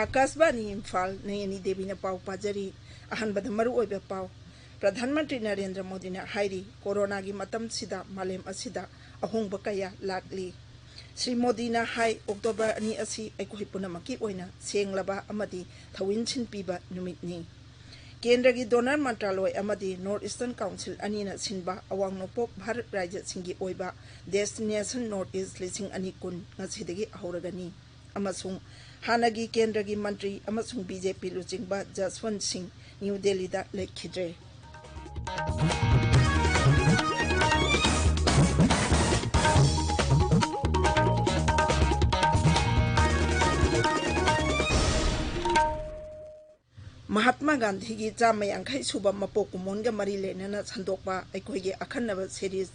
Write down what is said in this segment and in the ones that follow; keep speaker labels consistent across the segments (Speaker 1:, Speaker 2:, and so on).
Speaker 1: आकाशवाणी इम्फाल नयनी देवी ने पाव पाजरी अहनबद मरु ओइबे पाव प्रधानमंत्री नरेंद्र मोदी ने हाइरी कोरोना की मतम सिदा मालेम असिदा अहोंग कया लाकली श्री मोदी ने हाई अक्टोबर अनि असि अखोई पुनमकी ओइना सेंगलबा अमदी थविन छिन पीबा नुमितनी केंद्र की डोनर मंत्रालय अमदी नॉर्थ ईस्टर्न काउंसिल अनीना सिनबा अवांग नोपोक भारत राज्य सिंगी ओइबा डेस्टिनेशन नॉर्थ ईस्ट लिसिंग अनि कुन ngasiदगी हौरगनी अमसुंग हानगी केंद्र की मंत्री अमसुंग बीजेपी लुचिंगबा जसवंत सिंह न्यू दिल्ली दा लेखिद्रे महात्मा गांधी की चाम यांखई सुब मपोक कुमोन मरी लेना संदोकपा अखोई अखनब सीरीज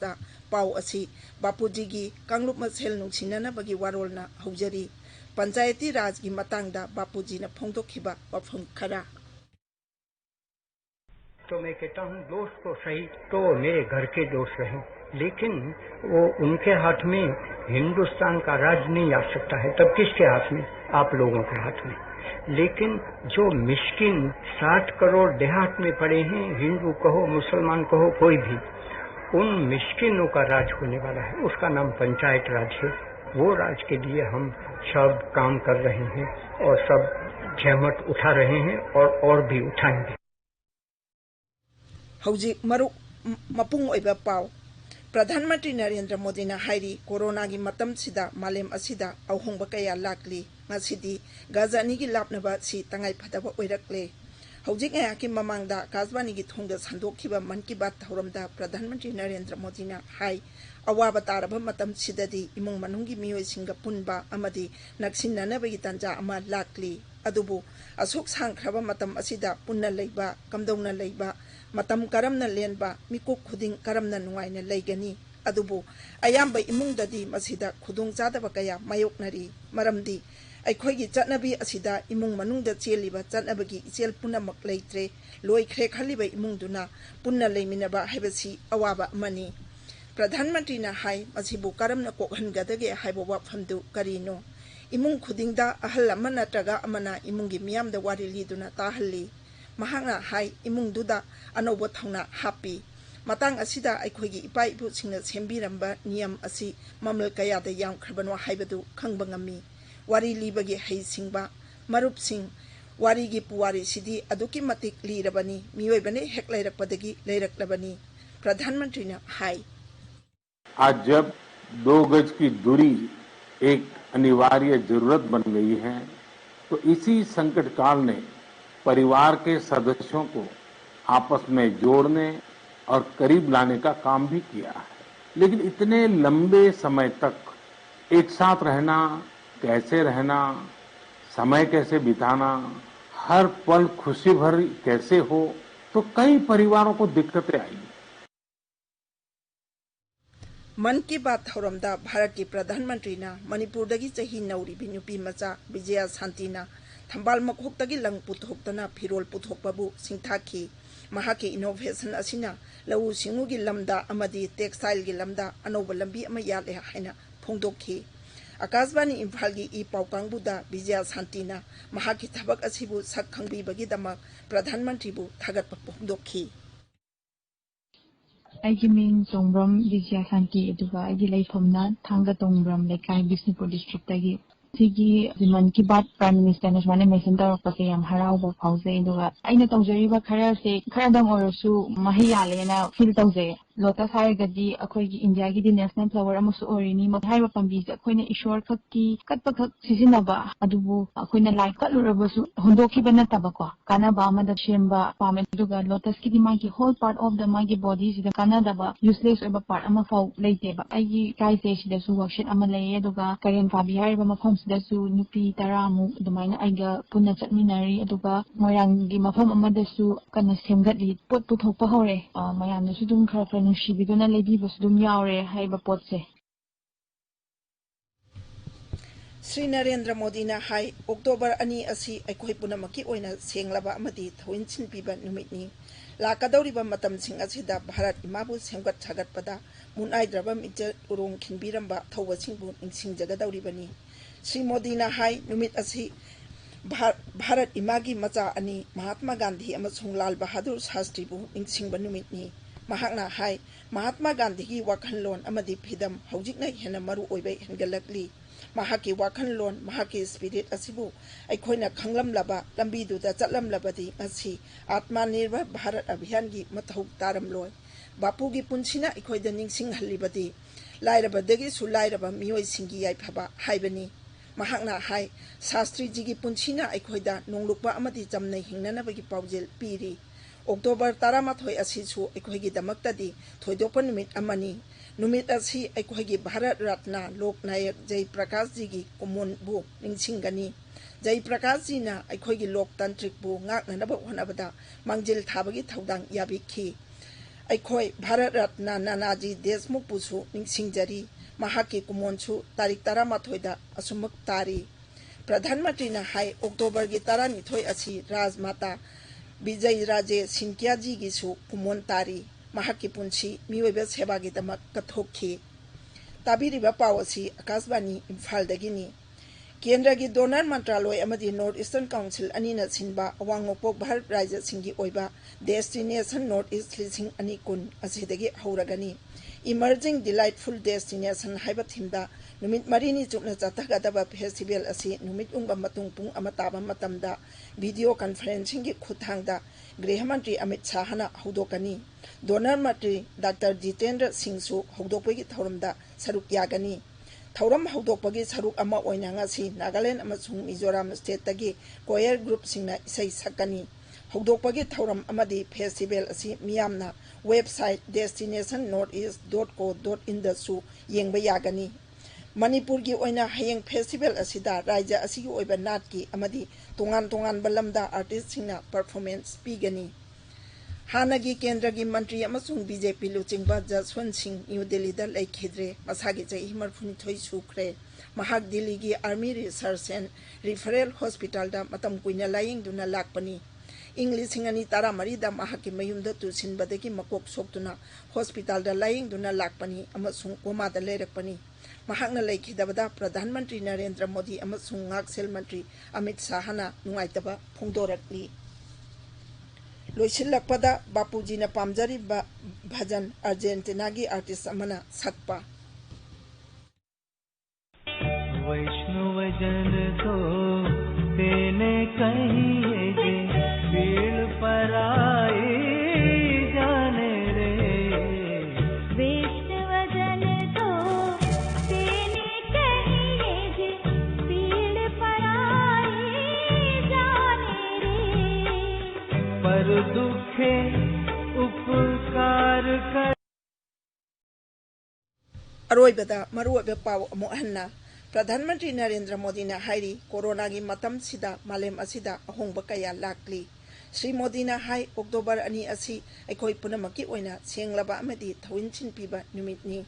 Speaker 1: पाव असी बापूजी की कांगलुप मसेल नुंसिननबगी वारोलना हौजरी पंचायती राज की मतंगदा बापूजी ने फोंदोखिबा वफम खरा
Speaker 2: तो मैं कहता हूँ दोस्त तो सही तो मेरे घर के दोस्त रहे लेकिन वो उनके हाथ में हिंदुस्तान का राज नहीं आ सकता है तब किसके हाथ में आप लोगों के हाथ में लेकिन जो मिस्किन 60 करोड़ देहात में पड़े हैं हिंदू कहो मुसलमान कहो कोई भी उन मिस्किनों का राज होने वाला है उसका नाम पंचायत राज है वो राज के लिए हम सब काम कर रहे हैं और सब जहमत उठा रहे हैं और भी उठाएंगे
Speaker 1: हौजिक मरु मपुंग ओइबा पाव प्रधानमंत्री नरेंद्र मोदी ने हाइरी कोरोना की मतम सिदा मालेम असिदा अहोंग कया लाकली ngasiदी गाजानी की लापनबा सि तंगाई फदबा ओइरकले हौजिक याकी ममांगदा काजवानी की थोंगदा संदोखिबा मन की बात थौरमदा प्रधानमंत्री नरेंद्र मोदी ने हाई अवाब तारब मतम सिददी इमुंग मनुंगी मियोय सिंगा पुनबा अमदी नक्सिननबगी तंजा अमा लाकली अदुबु असुक सांख्रबा मतम असिदा पुन्ना लैबा कमदौना लैबा मतम करमना लेनबा मिकुक खुदिंग करमना नुवाइना लैगनी अदुबु अयाम्बा इमुंगददी मसिदा खुदुंग जादबा कया मायोकनरी मरमदी अखोई चटनबी असिदा इमुंग मनुंगदा चेलिबा चटनबगी इचेल पुनमक लैत्रे लोइख्रे खलिबा इमुंगदुना पुन्ना लैमिनबा हैबसी अवाबा अमनी प्रधानमंत्री ने हाई मसिबु करमना कोहनगदगे हाइबो वाफमदु करिनो इमुंग खुदिंगदा अहल अमा नत्रगा अमना इमुंगी मियामदा वारी लिदुना ताहल्ली महांगना हाई इमुंगदुदा अनौबो थौना हापी मतंग असिदा अखोई इपा इपुसिंगना सेंबिरंबा नियम असि ममल कयादा यामख्रबनो हाइबदु खंगबा ngami वारी लीबगी हई सिंगबा मरुप सिंह वारी की पुवारी सिदी अदुकी मतिक लीरबनी मियोइबने हेक लैरकपदगी लैरकलबनी प्रधानमंत्री ने हाई
Speaker 3: आज जब 2 गज की दूरी एक अनिवार्य जरूरत बन गई है तो इसी संकट काल ने परिवार के सदस्यों को आपस में जोड़ने और करीब लाने का काम भी किया है लेकिन इतने लंबे समय तक एक साथ रहना कैसे रहना समय कैसे बिताना हर पल खुशी भरी कैसे हो तो कई परिवारों को दिक्कतें आई
Speaker 1: मन की बात थौरमदा भारत के प्रधानमंत्री ना मणिपुर चही नौरी नुपी मचा विजया शांतिना थंबाल मखोक्तगी लंग पुथोक्तना फिरोल पुथोक्पबु सिंथाखी महाके इनोवेशन असिना लऊ सिंगुगी लमदा अमदी टेक्सटाइल की लमदा अनौब लंबी अमा याले हाइना फोंदोखी आकाशवाणी इम्फाल की ई पाउ कांगबुदा विजया शांतिना महाकी थबक असिबु सक खंगबीबगीदमक प्रधानमंत्री बु थागत फोंदोखी
Speaker 4: आइगी मिंग तोंब्रम विजया शांति अदुगा आइगी लाइफमना थांगा तोंब्रम लेकाई बिष्णुपुर डिस्ट्रिक्ट तगी सिगी मन की बात प्राइम मिनिस्टर ने सुमाने मेंशन तौरपसे याम हराउबा फाउजे अदुगा आइना तौजरीबा खरा से खरादम ओरसु मही यालेना फील तौजे लोटस हाइगदी अखोई इंडिया की नेशनल फ्लावर अमसु ओरिनी मथाइबा पंबी अखोइना ईश्वर खक्की कत्पा खक सिजिनबा अदुबु अखोइना लाइफ कलुरबसु होंदोखिबा नतबको कानाबा अमदा शेमबा पामे अदुगा लोटस की मागी होल पार्ट ऑफ द मागी बॉडी सिदा कानादबा यूजलेस ओबा पार्ट अमा फाउ लेतेबा आइगी काइसे सिदासु वर्कशीट अमा लेये अदुगा करेन फाबी हाइबा मफम सिदासु नुपी तरामु अदुमाइना आइगा पुन्ना चटमिनारी अदुगा मोयांगी मफम अमदसु कन्ना सेमगदली पोट पुथोकपा हौरे मयामनसु दुम खरा नुसिबिदुना लेबीबसु दुम यावरे हाइबा पोटसे
Speaker 1: श्री नरेंद्र मोदी ने हाई अक्टोबर अनि असि अखोई पुनमकी ओइना सेंगलबा अमदी थोइनसिन पीबा नुमितनी लाकदौरिबा मतमसिंग असिदा भारत इमाबु सेंगत छागतपदा मुनाइद्रबा मिक्चर उरोंग खिनबिरंबा थौबसिंगबु निंसिंगजगदौरिबनी श्री मोदी ने हाई नुमित असि भारत इमागी मचा अनि महात्मा गांधी अमसुंग लाल बहादुर शास्त्री बु निंगसिंगबा नुमितनी महाकना हाय महात्मा गांधी की वाखनलोन अमदी फिदम हौजिकना हेना मरु ओइबै हेनगलकली महाकी वाखनलोन महाकी स्पिरिट असिबु अखोइना खंगलमलबा लंबीदुदा चलमलबदी असि आत्मनिर्भर भारत अभियान की मथौ तारमलोय बापू की पुंसिना अखोइदा निंगसिंग हल्लिबदी लाइरबदगी सु लाइरबा मियोय सिंगी याइफबा हाइबनी महाकना हाय शास्त्री जी की पुंसिना अखोइदा नोंलुकबा अमदी जमनै हिंगननबगी पाउजेल पीरी अक्टोबर 13 असिसु अखोइगी दमक्तदी थोइदोपन नुमित अमनी नुमित असि अखोइगी भारत रत्न लोकनायक जयप्रकाश जी की कुमोनबु निंगसिंगनी जयप्रकाश जी ना अखोइगी लोकतांत्रिक बु ngaknanaba honabada mangjil thabagi thaudang yabikhi अखोइ Bharat Ratna Nanaji Deshmukh पुसु निंगसिंगजरी महाकी कुमोनसु तारीख 13 असुमक तारी प्रधानमंत्री ना हाई अक्टोबर की 12 असि राजमाता विजय राजे सिंकिया जी की सु कुमोन तारी महाकी पुंसी मियोइबा सेवा की दमक कथोखी ताबिरिबा पाव असि आकाशवाणी इम्फाल दगिनी केंद्र की डोनर मंत्रालय अमदी नॉर्थ ईस्टर्न काउंसिल अनीना सिनबा अवांग नोपोक भारत राज्य सिंगी ओइबा डेस्टिनेशन नॉर्थ ईस्ट लिसिंग अनि कुन असिदगी हौरगनी इमर्जिंग डिलाइटफुल डेस्टिनेशन हाइबा थिमदा नुमित मरीनी चुपना चथगदबा फेस्टिवल असि नुमित उंगबा मतुंग पुंग अमा ताबा मतमदा वीडियो कॉन्फ्रेंसिंग की खुथांगदा गृह मंत्री अमित शाहना हौदोकनी डोनर मंत्री डॉक्टर जितेंद्र सिंह सु हौदोकपगी थौरमदा सरुक यागनी थौरम हौदोकपगी सरुक अमा ओइना ngasi नागालैंड अमसुंग मिजोराम स्टेट तगी कोयर ग्रुप सिंगना इसै सकनी हौदोकपगी थौरम अमदी फेस्टिवल असि मियामना वेबसाइट destinationnortheast.co.in दसु येंगबा यागनी मणिपुर की ओइना हयेंग फेस्टिवल असिदा राज्य असिगी ओइबा नाट की अमदी तोंगान तोंगान बलमदा आर्टिस्ट सिंगना परफॉर्मेंस पीगनी हानगी केंद्र की मंत्री अमसुंग बीजेपी लुचिंगबा जसवंत सिंह न्यू दिल्ली दा लेखिद्रे मसागी चही 32 सुख्रे महाक दिल्ली की army research and referral hospital दा मतम कुइना लायिंगदुना लाकपनी इंग्लिश सिंगनी तारा मरीदा महाकी मयुमदा तुसिनबदगी मकोक सोक्तुना हॉस्पिटल दा लायिंगदुना लाकपनी अमसुंग कोमादा लेरकपनी महाकना लेखिदबदा प्रधानमंत्री नरेंद्र मोदी अमसुंग ngaksel मंत्री अमित शाहना नुंगाइतबा फोंदोरकली लोइसिलकपदा बापूजी ना पामजरी भजन अर्जेंटीना की आर्टिस्ट अमना सकपा
Speaker 5: वैष्णव जन तो तेने कहिए जे पीड़ पराए जाने रे
Speaker 6: वैष्णव जन तो तेने कहिए जे पीड़ पराए जाने रे
Speaker 5: पर दुखे उपकार कर
Speaker 1: अरोइबदा मरुअबे पाव अमुहन्ना प्रधानमंत्री नरेंद्र मोदी ने हाई कोरोना की मतम सिदा मालेम असिदा अहोंब कया लाकली श्री मोदी ने हाई अक्टोबर 2 असि अखोई पुनमकी ओइना सेंगलबा अमदी थविनचिन पीबा नुमितनी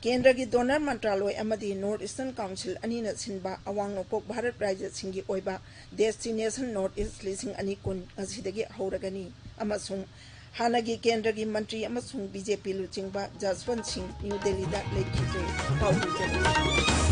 Speaker 1: केंद्र की डोनर मंत्रालय अमदी नॉर्थ ईस्टर्न काउंसिल अनीना सिनबा अवांग नोपोक भारत राज्य सिंगी ओइबा डेस्टिनेशन नॉर्थ ईस्ट लिसिंग अनि कुन असिदगी हौरगनी अमसुंग हानगी केंद्र की मंत्री अमसुंग बीजेपी लुचिंगबा जसवंत सिंह न्यू दिल्ली दा लेखिद्रे पाउदुजनी